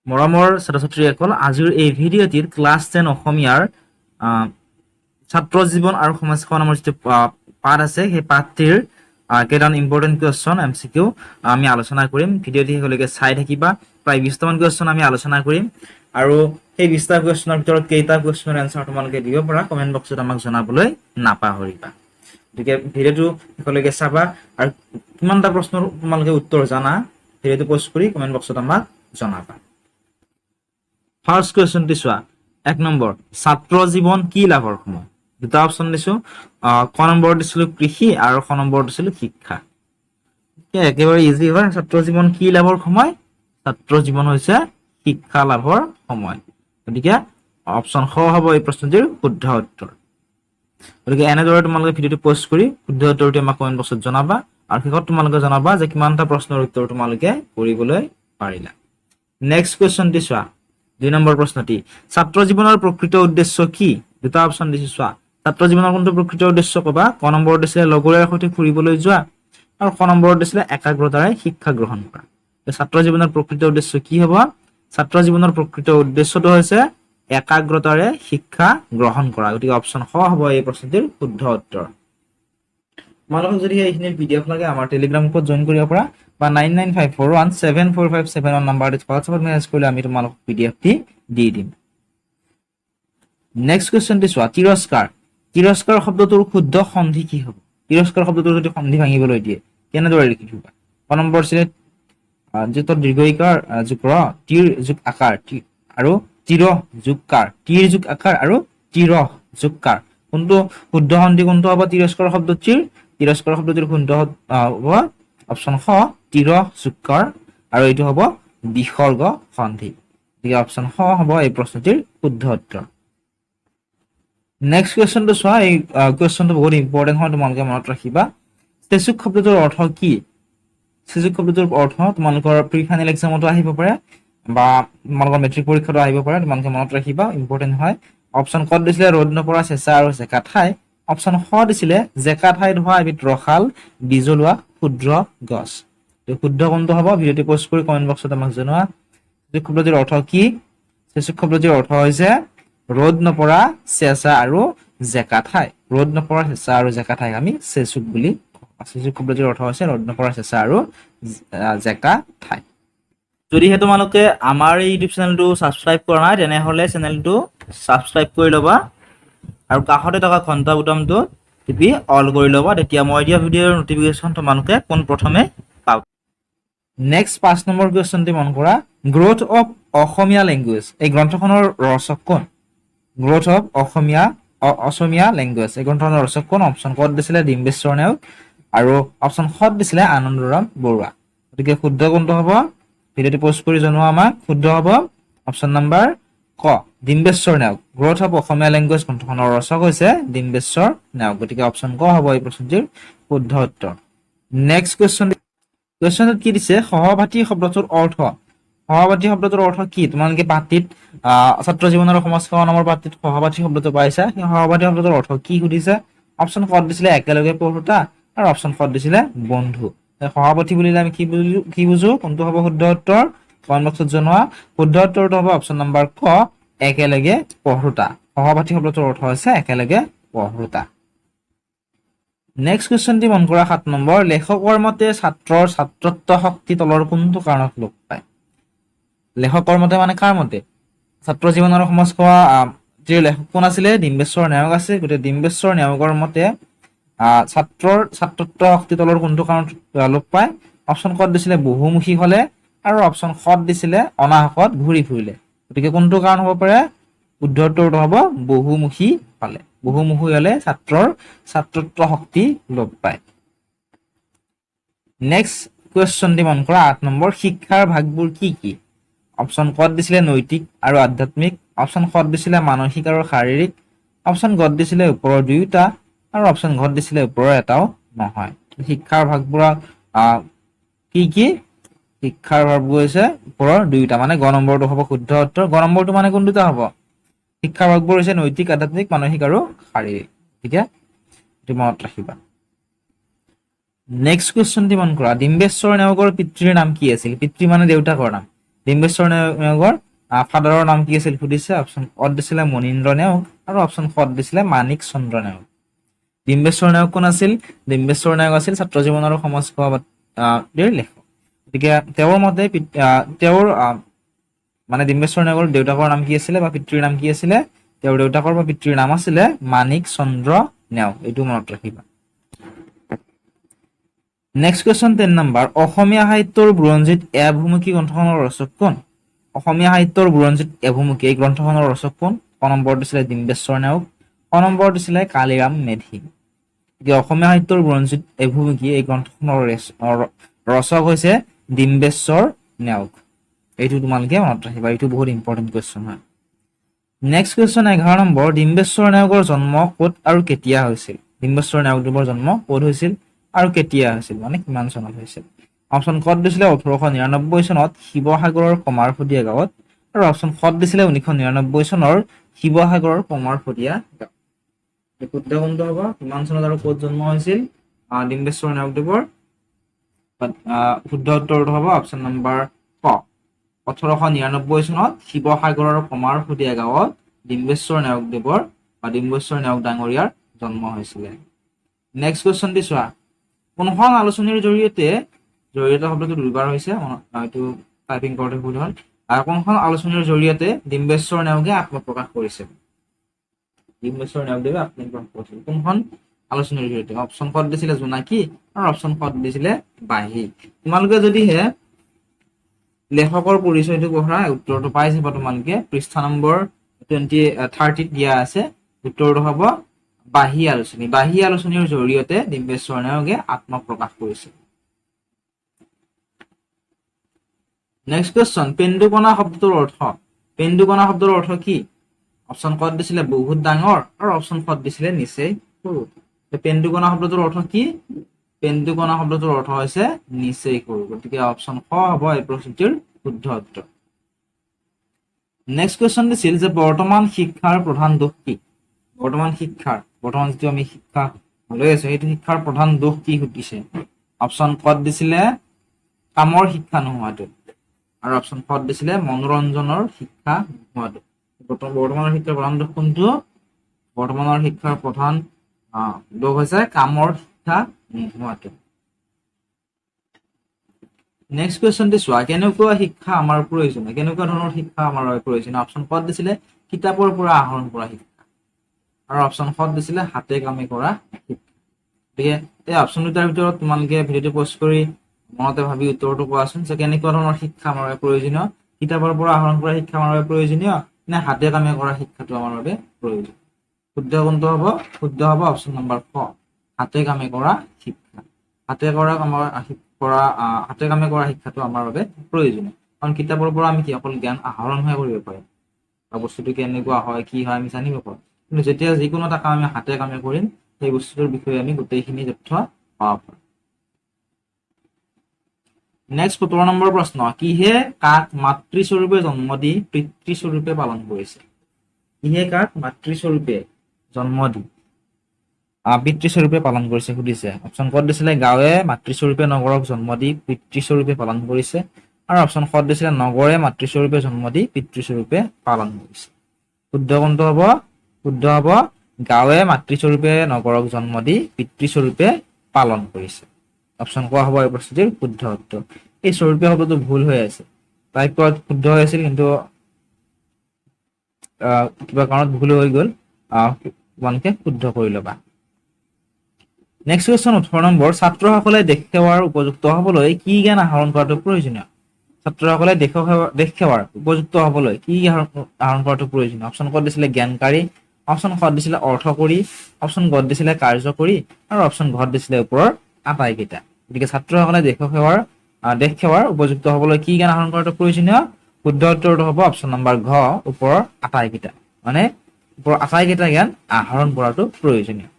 মৰমৰ ছাত্ৰ-ছাত্ৰীসকল, আজিৰ এই ভিডিঅ'টিত ক্লাছ 10 অসমীয়াৰ ছাত্ৰ জীৱন আৰু সমাজখন নামৰ যিটো পাঠ আছে সেই পাঠটিৰ কেইটামান ইম্পৰ্টেণ্ট কুৱেশ্যন MCQ আমি আলোচনা কৰিম। ভিডিঅ'টি শেষলৈকে চাই থাকিবা। প্ৰায় 20টামান কুৱেশ্যন আমি আলোচনা কৰিম আৰু সেই 20টা কুৱেশ্যনৰ ভিতৰত কেইটা কুৱেশ্যনৰ এনসাৰ তোমালোকে দিব পাৰা কমেন্ট বক্সত আমাক জনাবলৈ নাপাহৰিবা। গতিকে ভিডিঅ'টো শেষলৈকে চাবা আৰু কিমানটা প্ৰশ্নৰ তোমালোকে উত্তৰ জানা ভিডিঅ'টো পোষ্ট কৰি কমেন্ট বক্সত আমাক জনাবা। ফাৰ্ষ্ট কুৱেশ্যনটি চোৱা, 1 নম্বৰ, ছাত্ৰ জীৱন কি লাভৰ সময়? দুটা অপচন দিছো, ক নম্বৰ দিছিলো কৃষি আৰু খ নম্বৰ দিছিলো শিক্ষা। একেবাৰে ইজি হয়। ছাত্ৰ জীৱন কি লাভৰ সময়? ছাত্ৰ জীৱন হৈছে শিক্ষা লাভৰ সময়। গতিকে অপচন খ হ'ব এই প্ৰশ্নটিৰ শুদ্ধ উত্তৰ। গতিকে এনেদৰে তোমালোকে ভিডিঅ'টো পোষ্ট কৰি শুদ্ধ উত্তৰটো আমাক কমেন্ট বক্সত জনাবা আৰু শেষত তোমালোকে জনাবা যে কিমানটা প্ৰশ্নৰ উত্তৰ তোমালোকে কৰিবলৈ পাৰিলা। নেক্সট কুৱেশ্যনটি চোৱা, 2 নম্বৰ প্ৰশ্নটি, ছাত্ৰ জীৱনৰ প্ৰকৃত উদ্দেশ্য কি? দুটা অপচন দিছো চোৱা। ছাত্ৰ জীৱনৰ কোনটো প্ৰকৃত উদ্দেশ্য কবা? ক নম্বৰ দিছিলে লগৰীয়াৰ সৈতে ফুৰিবলৈ যোৱা আৰু খ নম্বৰ দিছিলে একাগ্ৰতাৰে শিক্ষা গ্ৰহণ কৰা। ছাত্ৰ জীৱনৰ প্ৰকৃত উদ্দেশ্য কি হ'ব? ছাত্ৰ জীৱনৰ প্ৰকৃত উদ্দেশ্যটো হৈছে একাগ্ৰতাৰে শিক্ষা গ্ৰহণ কৰা। গতিকে অপচন খ হ'ব এই প্ৰশ্নটিৰ শুদ্ধ উত্তৰ। তোমালোকক যদি এইখিনি পিডিএফ লাগে আমাৰ টেলিগ্ৰাম গ্ৰুপত জইন কৰিব পাৰা বা 9954174571 নম্বৰটোত হোৱাটছএপত মেছেজ কৰিলে আমি তোমালোকক পিডিএফটি দি দিম। নেক্সট কুৱেশ্যনটি চোৱা, তিৰস্কাৰ। তিৰস্কাৰ শব্দটোৰ শুদ্ধ সন্ধি কি হ'ব? তিৰস্কাৰ শব্দটোৰ যদি সন্ধি ভাঙিবলৈ দিয়ে কেনেদৰে লিখিবা? ক নম্বৰ আছিলে যিটো দীৰ্ঘইকাৰ যোগ ৰ, তীৰ যোগ আকাৰ আৰু তিৰ যোগ কাৰ, তীৰ যোগ আকাৰ আৰু তিৰ যোগ কাৰ। কোনটো শুদ্ধ সন্ধি কোনটো হ'ব? তিৰস্কাৰ শব্দটিৰ তিৰস্কাৰ শব্দটিৰ শুদ্ধ হ'ব অপচন খ তিৰ যোগ কাৰ আৰু এইটো হ'ব বিসৰ্গ সন্ধি। গতিকে অপচন খ হ'ব এই প্ৰশ্নটিৰ শুদ্ধ উত্তৰ। নেক্সট কুৱেশ্যনটো চোৱা, এই কুৱেশ্যনটো বহুত ইম্পৰ্টেণ্ট হয়, তোমালোকে মনত ৰাখিবা। চেচুক শব্দটোৰ অৰ্থ কি? চেচুক শব্দটোৰ অৰ্থ তোমালোকৰ প্ৰি ফাইনেল এক্সামতো আহিব পাৰে বা তোমালোকৰ মেট্ৰিক পৰীক্ষাতো আহিব পাৰে, তোমালোকে মনত ৰাখিবা, ইম্পৰ্টেণ্ট হয়। অপচন ক দিছিলে ৰ'দ নপৰা চেঁচা আৰু জেকা ঠাই। অপচন খ দিছিলে জেকা ঠাইত হোৱা এবিধ ৰসাল বিজলুৱা ক্ষুদ্ৰ গছ। শুদ্ধ কোনটো হ'ব? ভিডিঅ'টি পোষ্ট কৰি কমেন্ট বক্সত আমাক জনোৱা। চেচুক শব্দটিৰ অৰ্থ কি? চেচুক শব্দটিৰ অৰ্থ হৈছে ৰ'দ নপৰা চেঁচা আৰু জেকা ঠাই। ৰ'দ নপৰা চেঁচা আৰু জেকা ঠাইক আমি চেচুক বুলি কওঁ। চেচুক শব্দটিৰ অৰ্থ হৈছে ৰ'দ নপৰা চেঁচা আৰু জেকা ঠাই। যদিহে তোমালোকে আমাৰ এই ইউটিউব চেনেলটো ছাবস্ক্ৰাইব কৰা নাই তেনেহ'লে চেনেলটো ছাবস্ক্ৰাইব কৰি ল'বা আৰু কাষতে থকা ঘণ্টা বুটামটো টিপি অল কৰি ল'বা, তেতিয়া মই দিয়া ভিডিঅ'ৰ নটিফিকেশ্যন তোমালোকে পোনপ্ৰথমে পাবা। নেক্সট 5 নম্বৰ কুৱেশ্যনটি মন কৰা, গ্ৰথ অফ অসমীয়া লেংগুৱেজ। এই গ্ৰন্থখনৰ ৰচক কোন? গ্ৰথ অফ অসমীয়া লেংগুৱেজ এই গ্ৰন্থখনৰ ৰচক কোন? অপচন কত দিছিলে ডিম্বেশ্বৰ নেওগ আৰু অপচন খত দিছিলে আনন্দৰাম বৰুৱা। গতিকে শুদ্ধ কোনটো হ'ব? ভিডিঅ'টি পোষ্ট কৰি জনোৱা আমাক। শুদ্ধ হ'ব অপচন নাম্বাৰ ক Dimbeswar Neog. Growth of Assamese language গ্ৰন্থখনৰ ৰচক হৈছে ডিম্বেশ্বৰ নেওগ। গতিকে অপচন ক হ'ব এই প্ৰশ্নটিৰ শুদ্ধ উত্তৰ। নেক্সট কুৱেশ্যনটোত কি দিছে? সহপাঠী শব্দটোৰ অৰ্থ। সহপাঠী শব্দটোৰ অৰ্থ কি? তোমালোকে পাঠটিত ছাত্ৰ জীৱনৰ সমাজ সেৱা নামৰ পাঠটিত সহপাঠী শব্দটো পাইছা। সেই সহপাঠী শব্দটোৰ অৰ্থ কি সুধিছে? অপচন কত দিছিলে একেলগে পঢ়োতা আৰু অপচন কত দিছিলে বন্ধু। সহপাঠী বুলিলে আমি কি বুজো? কোনটো হ'ব শুদ্ধ উত্তৰ? কমেন্ট বক্সত জনোৱা। শুদ্ধ উত্তৰটো হ'ব অপচন নাম্বাৰ ক একেলগে পঢ়োতা। সহপাঠী শব্দটোৰ অৰ্থ হৈছে একেলগে পঢ়োতা। নেক্সট কুৱেশ্যনটি মন কৰা 7 নম্বৰ, লেখকৰ মতে ছাত্ৰৰ ছাত্ৰত্ব শক্তি তলৰ কোনটো কাৰণত লোপ পায়? লেখকৰ মতে মানে কাৰ মতে? ছাত্ৰ জীৱন আৰু সমাজ সেৱা লেখক কোন আছিলে? ডিম্বেশ্বৰ নেওগ আছে। গতিকে ডিম্বেশ্বৰ নেওগৰ মতে ছাত্ৰৰ ছাত্ৰত্ব শক্তি তলৰ কোনটো কাৰণত লোপ পায়? অপচন কত দিছিলে বহুমুখী হলে আৰু অপচন খত দিছিলে অনাহকত ঘূৰি ফুৰিলে। গতিকে কোনটো কাৰণ হ'ব পাৰে? শুদ্ধ উত্তৰটো হ'ব বহুমুখী হলে। বহুমুখী হলে ছাত্ৰৰ ছাত্ৰত্ব শক্তি লোপ পায়। নেক্সট কুৱেশ্যনটি মন কৰা 8 নম্বৰ, শিক্ষাৰ ভাগবোৰ কি কি? অপচন কত দিছিলে নৈতিক আৰু আধ্যাত্মিক। অপচন খত দিছিলে মানসিক আৰু শাৰীৰিক। অপচন গত দিছিলে ওপৰৰ দুয়োটা আৰু অপচন ঘত দিছিলে ওপৰৰ এটাও নহয়। শিক্ষাৰ ভাগবোৰ কি কি? শিক্ষাৰ ভাগবোৰ হৈছে ওপৰৰ দুয়োটা, মানে গ নম্বৰটো হ'ব শুদ্ধ উত্তৰ। গ নম্বৰটো মানে কোন দুটা হ'ব? শিক্ষাৰ ভাগবোৰ হৈছে নৈতিক, আধ্যাত্মিক, মানসিক আৰু শাৰীৰিক। ঠিক আছে, এইটো মনত ৰাখিবা। নেক্সট কুৱেশ্যনটি মন কৰা, ডিম্বেশ্বৰ নেওগৰ পিতৃৰ নাম কি আছিল? পিতৃ মানে দেউতাকৰ নাম। ডিম্বেশ্বৰ নেওগৰ ফাদাৰৰ নাম কি আছিল সুধিছে। অপশ্যন অত দিছিলে মনীন্দ্ৰ নেওগ আৰু অপশ্যন খত দিছিলে মাণিক চন্দ্ৰ নেওগ। ডিম্বেশ্বৰ নেওগ কোন আছিল? ডিম্বেশ্বৰ নেওগ আছিল ছাত্ৰ জীৱন আৰু সমাজ সেৱাৰ লেখক। গতিকে তেওঁৰ মতে তেওঁৰ মানে ডিম্বেশ্বৰ নেওগৰ দেউতাকৰ নাম কি আছিলে বা পিতৃৰ নাম কি আছিলে? তেওঁৰ দেউতাকৰ বা পিতৃৰ নাম আছিলে মাণিক চন্দ্ৰ নেওগ। এইটো মনত ৰাখিবা। Next question 10 number. অসমীয়া সাহিত্যৰ বুৰঞ্জীত এ-ভুমুকি গ্ৰন্থখনৰ ৰচক কোন? অসমীয়া সাহিত্যৰ বুৰঞ্জীত এ-ভুমুকি এই গ্ৰন্থখনৰ ৰচক কোন? ক নম্বৰ দিছিলে ডিম্বেশ্বৰ নেওগ, ক নম্বৰ দিছিলে কালিৰাম মেধি। অসমীয়া সাহিত্যৰ বুৰঞ্জীত এ-ভুমুকি এই গ্ৰন্থখনৰ ৰচক হৈছে ডিম্বেশ্বৰ নেওগ। এইটো তোমালোকে মনত ৰাখিবা, এইটো বহুত ইম্পৰ্টেণ্ট কুৱেশ্যন হয়। Next question 11 number. ডিম্বেশ্বৰ নেওগৰ জন্ম ক'ত আৰু কেতিয়া হৈছিল? ডিম্বেশ্বৰ নেওগদেৱৰ জন্ম ক'ত হৈছিল আৰু কেতিয়া হৈছিল, মানে কিমান চনত হৈছিল? অপশ্যন কত দিছিলে 1899 চনত শিৱসাগৰৰ কমাৰফদীয়া গাঁৱত, আৰু অপশ্যন খত দিছিলে 1999 চনৰ শিৱসাগৰৰ কমাৰফদীয়া গাঁও। শুদ্ধ কোনটো হ'ব? কিমান চনত আৰু ক'ত জন্ম হৈছিল ডিম্বেশ্বৰ নেওগদেৱৰ? শুদ্ধ উত্তৰটো হ'ব অপশ্যন নম্বৰ ক, 1899 চনত শিৱসাগৰৰ কমাৰফদীয়া গাঁৱত ডিম্বেশ্বৰ নেওগদেৱৰ বা ডিম্বেশ্বৰ নেওগ ডাঙৰীয়াৰ জন্ম হৈছিলে। নেক্সট কুৱেশ্যনটি চোৱা। কোনখন আলোচনীৰ জৰিয়তে শব্দটো দুবাৰ হৈছে, এইটো টাইপিং কৰোঁতে ভুল হ'ল। কোনখন আলোচনীৰ জৰিয়তে ডিম্বেশ্বৰ নেওগে আত্মপ্ৰকাশ কৰিছিল? ডিম্বেশ্বৰ নেওগদেৱে আত্মপ্ৰকাশ কৰিছিল কোনখন আলোচনীৰ জৰিয়তে? অপশ্যন কত দিছিলে জোনাকী আৰু অপশ্যন কত দিছিলে বাহী। তোমালোকে যদিহে লেখকৰ পৰিচয়টো পঢ়া উত্তৰটো পাই যাবা তোমালোকে। পৃষ্ঠা নম্বৰ 30 দিয়া আছে। উত্তৰটো হ'ব বাহী আলোচনী। বাহী আলোচনীৰ জৰিয়তে ডিম্বেশ্বৰ নেওগে আত্মপ্ৰকাশ কৰিছিল। Next question. পেন্দুকণা শব্দটোৰ অৰ্থ। পেন্দুকণা শব্দৰ অৰ্থ কি? অপশ্যন কত দিছিলে বহুত ডাঙৰ আৰু অপশ্যন কত দিছিলে নিচেই সৰু। পেন্দুকণা শব্দটোৰ অৰ্থ কি? পেন্দুকণা শব্দটোৰ অৰ্থ হৈছে নিচেই সৰু। গতিকে অপশ্যন খ হ'ব এই প্ৰশ্নটিৰ শুদ্ধ উত্তৰ। নেক্সট কুৱেশ্যন দিছিল যে বৰ্তমান শিক্ষাৰ প্ৰধান দোষ কি? বৰ্তমান যিটো আমি শিক্ষা লৈ আছো সেইটো শিক্ষাৰ প্ৰধান দোষ কি সুধিছে। অপশ্যন কত দিছিলে কামৰ শিক্ষা নোহোৱাটো, আৰু অপশ্যন কত দিছিলে মনোৰঞ্জনৰ শিক্ষা নোহোৱাটো। বৰ্তমানৰ শিক্ষাৰ প্ৰধান দোষ কোনটো? বৰ্তমানৰ শিক্ষাৰ প্ৰধান দোষ হৈছে কামৰ শিক্ষা নোহোৱাটো। নেক্সট কুৱেশ্যনটি চোৱা। কেনেকুৱা শিক্ষা আমাৰ প্ৰয়োজনীয়? কেনেকুৱা ধৰণৰ শিক্ষা আমাৰ প্ৰয়োজনীয়? অপশ্যন কত দিছিলে কিতাপৰ পৰা আহৰণ কৰা শিক্ষা, আৰু অপশ্যন কত দিছিলে হাতে কামে কৰা শিক্ষা। গতিকে এই অপশ্যন দুটাৰ ভিতৰত তোমালোকে ভিডিঅ'টো পষ্ট কৰি মনতে ভাবি উত্তৰটো কোৱাচোন যে কেনেকুৱা ধৰণৰ শিক্ষা আমাৰ বাবে প্ৰয়োজনীয়? কিতাপৰ পৰা আহৰণ কৰা শিক্ষা আমাৰ বাবে প্ৰয়োজনীয় নে হাতে কামে কৰা শিক্ষাটো আমাৰ বাবে প্ৰয়োজনীয়? শুদ্ধ কোনটো হ'ব? শুদ্ধ হ'ব অপশ্যন নম্বৰ ক, হাতে কামে কৰা শিক্ষা। হাতে কামে কৰা শিক্ষাটো আমাৰ বাবে প্ৰয়োজনীয়। কাৰণ কিতাপৰ পৰা আমি কি অকল জ্ঞান আহৰণহে কৰিব পাৰিম বা বস্তুটো কেনেকুৱা হয় কি হয় আমি জানিব পাৰোঁ, কিন্তু যেতিয়া যিকোনো এটা কাম আমি হাতে কামে কৰিম সেই বস্তুটোৰ বিষয়ে আমি গোটেইখিনি তথ্য পাব পাৰোঁ। নেক্সট 17 নম্বৰ প্ৰশ্ন। কিহে কাক মাতৃস্বৰূপে জন্ম দি পিতৃস্বৰূপে পালন কৰিছে? কিহে কাক মাতৃস্বৰূপে জন্ম দি পিতৃস্বৰূপে পালন কৰিছে সুধিছে। অপশ্যন কত দিছিলে গাঁৱে মাতৃস্বৰূপে নগৰক জন্ম দি পিতৃস্বৰূপে পালন কৰিছে, আৰু অপশ্যন কত দিছিলে নগৰে মাতৃস্বৰূপে জন্ম দি পিতৃস্বৰূপে পালন কৰিছে। শুদ্ধ কোনটো হ'ব? শুদ্ধ হ'ব গাঁৱে মাতৃস্বৰূপে নগৰক জন্ম দি পিতৃস্বৰূপে পালন কৰিছে। অপশ্যন কোৱা হ'ব এই প্ৰশ্নটিৰ শুদ্ধ উত্তৰ। এই স্বৰূপে শব্দটো ভুল হৈ আছে, টাইপ কৰাত শুদ্ধ হৈ আছিল কিন্তু কিবা কাৰণত ভুল হৈ গ'ল, তোমালোকে শুদ্ধ কৰি ল'বা। Next question 18 number. ছাত্ৰসকলে দেশ সেৱাৰ উপযুক্ত হ'বলৈ কি জ্ঞান আহৰণ কৰাটো প্ৰয়োজনীয়? ছাত্ৰসকলে দেশ সেৱাৰ উপযুক্ত হ'বলৈ কি আহৰণ কৰাটো প্ৰয়োজনীয়? অপশ্যন কত দিছিলে জ্ঞানকাৰী, অপশ্যন কত দিছিলে অৰ্থকৰী, অপশ্যন কত দিছিলে কাৰ্যকৰী, আৰু অপশ্যন ঘত দিছিলে ওপৰৰ আটাইকেইটা। গতিকে ছাত্ৰসকলে দেশ সেৱাৰ উপযুক্ত হ'বলৈ কি জ্ঞান আহৰণ কৰাটো প্ৰয়োজনীয়? শুদ্ধ উত্তৰটো হ'ব অপশ্যন নম্বৰ ঘ, ওপৰৰ আটাইকেইটা। মানে ওপৰৰ আটাইকেইটা জ্ঞান আহৰণ কৰাটো প্ৰয়োজনীয়।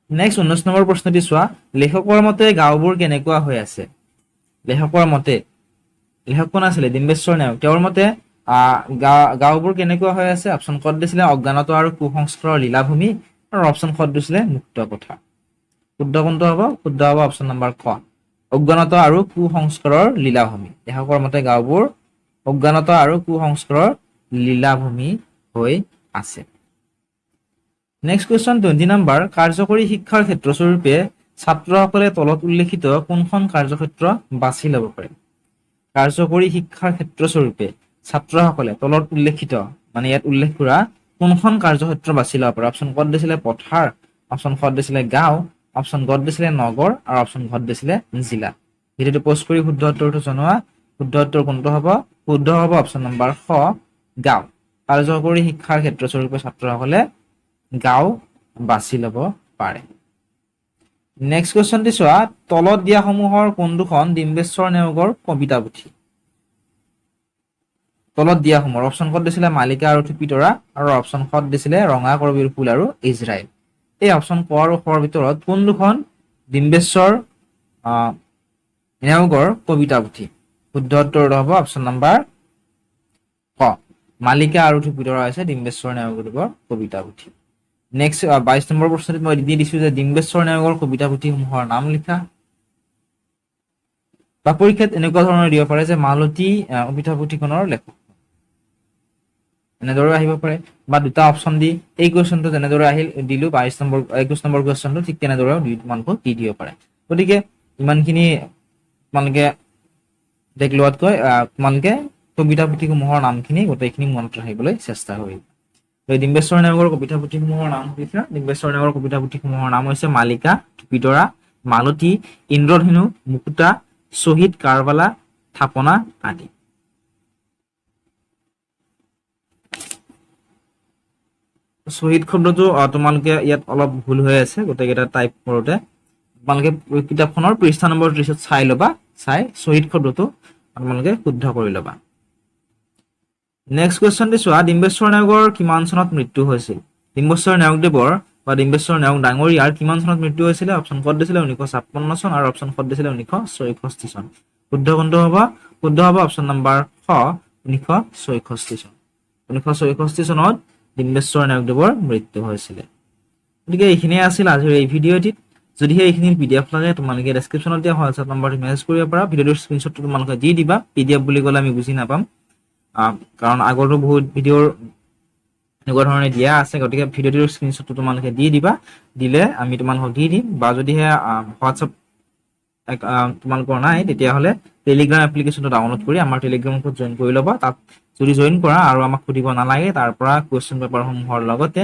নেক্সট 19 নম্বৰ প্ৰশ্নটি চোৱা। লেখকৰ মতে গাঁওবোৰ কেনেকুৱা হৈ আছে? লেখকৰ মতে, লেখক কোন আছিলে? ডিম্বেশ্বৰ নেওগ। তেওঁৰ মতে গাঁওবোৰ কেনেকুৱা হৈ আছে? অপশ্যন কত দিছিলে অজ্ঞানতা আৰু কুসংস্কাৰৰ লীলাভূমি, আৰু অপশ্যন কত দিছিলে মুক্ত পথাৰ। শুদ্ধ কোনটো হ'ব? শুদ্ধ হ'ব অপশ্যন নম্বৰ খ, অজ্ঞানতা আৰু কুসংস্কাৰৰ লীলাভূমি। লেখকৰ মতে গাঁওবোৰ অজ্ঞানতা আৰু কুসংস্কাৰৰ লীলাভূমি হৈ আছে। নেক্সট কুৱেশ্যন 20 নম্বৰ, কাৰ্যকৰী শিক্ষাৰ ক্ষেত্ৰস্বৰূপে ছাত্ৰসকলে তলত উল্লেখিত কোনখন কাৰ্যক্ষেত্ৰ বাছি ল'ব পাৰে? কাৰ্যকৰী শিক্ষাৰ ক্ষেত্ৰস্বৰূপে ছাত্ৰসকলে তলত উল্লেখিত মানে ইয়াত উল্লেখ কৰা কোনখন কাৰ্যক্ষেত্ৰ বাছি ল'ব পাৰে? অপশ্যন ক'ত দিছিলে পথাৰ, অপশ্যন ক'ত দিছিলে গাঁও, অপশ্যন ক'ত দিছিলে নগৰ আৰু অপশ্যন ক'ত দিছিলে জিলা। ভিডিঅ'টো পষ্ট কৰি শুদ্ধ উত্তৰটো জনোৱা। শুদ্ধ উত্তৰ কোনটো হ'ব? শুদ্ধ হ'ব অপশ্যন নম্বৰ খ গাঁও। কাৰ্যকৰী শিক্ষাৰ ক্ষেত্ৰস্বৰূপে ছাত্ৰসকলে গাঁও বাছি ল'ব পাৰে। নেক্সট কুৱেশ্যনটি চোৱা, তলত দিয়াসমূহৰ কোনটোখন ডিম্বেশ্বৰ নেওগৰ কবিতা পুথি? তলত দিয়াসমূহৰ অপশ্যন ক'ত দিছিলে মালিকা আৰু থুপিতৰা আৰু অপশ্যন ক'ত দিছিলে ৰঙা কৰবীৰ ফুল আৰু ইজৰাইল। এই অপশ্যন ক আৰু খৰ ভিতৰত কোন দুখন ডিম্বেশ্বৰ নেওগৰ কবিতা পুথি? শুদ্ধ উত্তৰ হ'ব অপশ্যন নম্বৰ ক মালিকা আৰু থুপিতৰা হৈছে ডিম্বেশ্বৰ নেওগৰ কবিতা পুথি। নেক্সট 22 নম্বৰ প্ৰশ্নটোত মই দি দিছো যে ডিম্বেশ্বৰ নেওগৰ কবিতা পুথিসমূহৰ নাম লিখা। বা পৰীক্ষাত এনেকুৱা ধৰণৰ দিব পাৰে যে মালতী কবিতা পুথিখনৰ লেখক, এনেদৰে আহিব পাৰে। বা দুটা অপশ্যন দি এই কুৱেশ্যনটো যেনেদৰে আহিল দিলো 21 নম্বৰ কুৱেশ্যনটো ঠিক তেনেদৰেও তোমালোকক দি দিব পাৰে। গতিকে ইমানখিনি তোমালোকে দেখ লোৱাতকৈ তোমালোকে কবিতা পুথিসমূহৰ নামখিনি গোটেইখিনি মনত ৰাখিবলৈ চেষ্টা কৰিবা। ডিম্বেশ্বৰ নেওগৰ কবিতা পুথিসমূহৰ নাম লিখা। ডিম্বেশ্বৰ নেওগৰ কবিতা পুথিসমূহৰ নাম হৈছে মালিকা, থুপিতৰা, মালতী, ইন্দ্ৰধেনু, মুকুতা, শ্বহীদ কাৰবালা, থাপনা আদি। শ্বহীদ শব্দটো তোমালোকে ইয়াত অলপ ভুল হৈ আছে, গোটেইকেইটা টাইপ কৰোঁতে তোমালোকে কিতাপখনৰ পৃষ্ঠা নম্বৰ 30 চাই ল'বা, চাই শ্বহীদ শব্দটো তোমালোকে শুদ্ধ কৰি ল'বা। নেক্সট কুৱেশ্যনটি চোৱা, ডিম্বেশ্বৰ নেওগৰ কিমান চনত মৃত্যু হৈছিল? ডিম্বেশ্বৰ নেওগদেৱৰ বা ডিম্বেশ্বৰ নেওগ ডাঙৰীয়াৰ কিমান চনত মৃত্যু হৈছিলে? অপশ্যন ক'ত দিছিলে 1956 চন আৰু অপশ্যন ক'ত দিছিলে 1964 চন। শুদ্ধ কোনটো হ'ব? শুদ্ধ হ'ব অপশ্যন নম্বৰ খ 1964 চন। 1964 চনত ডিম্বেশ্বৰ নেওগদেৱৰ মৃত্যু হৈছিলে। গতিকে এইখিনিয়ে আছিল আজিৰ এই ভিডিঅ'টিত। যদিহে এইখিনিৰ PDF লাগে তোমালোকে ডেছক্ৰিপশ্যনত দিয়া হোৱাটছআপ নম্বৰটো মেছেজ কৰিব পাৰা। ভিডিঅ'টোৰ স্ক্ৰীনশ্বটটো তোমালোকে দি দিবা। PDF বুলি ক'লে আমি বুজি নাপাম, কাৰণ আগৰটো বহুত ভিডিঅ'ৰ এনেকুৱা ধৰণে দিয়া আছে। গতিকে ভিডিঅ'টোৰ স্ক্ৰীনশ্বটটো তোমালোকে দি দিবা, দিলে আমি তোমালোকক দি দিম। বা যদিহে হোৱাটছআপ তোমালোকৰ নাই তেতিয়াহ'লে টেলিগ্ৰাম এপ্লিকেশ্যনটো ডাউনলোড কৰি আমাৰ টেলিগ্ৰাম গ্ৰুপত জইন কৰি ল'বা। তাত যদি জইন কৰা আৰু আমাক সুধিব নালাগে, তাৰ পৰা কুৱেশ্যন পেপাৰসমূহৰ লগতে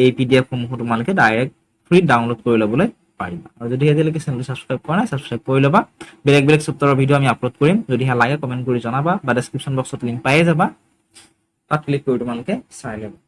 এই PDF সমূহ তোমালোকে ডাইৰেক্ট ফ্ৰীত ডাউনলোড কৰি ল'বলৈ পাৰিবা। আৰু যদি এতিয়ালৈকে চেনেলটো ছাবস্ক্ৰাইব কৰা নাই ছাবস্ক্ৰাইব কৰি ল'বা। বেলেগ বেলেগ চেপ্টাৰৰ ভিডিঅ' আমি আপলোড কৰিম, যদিহে লাগে কমেণ্ট কৰি জনাবা বা ডেছক্ৰিপশ্যন বক্সত লিংক পায়ে যাবা, তাত ক্লিক কৰি তোমালোকে চাই ল'বা।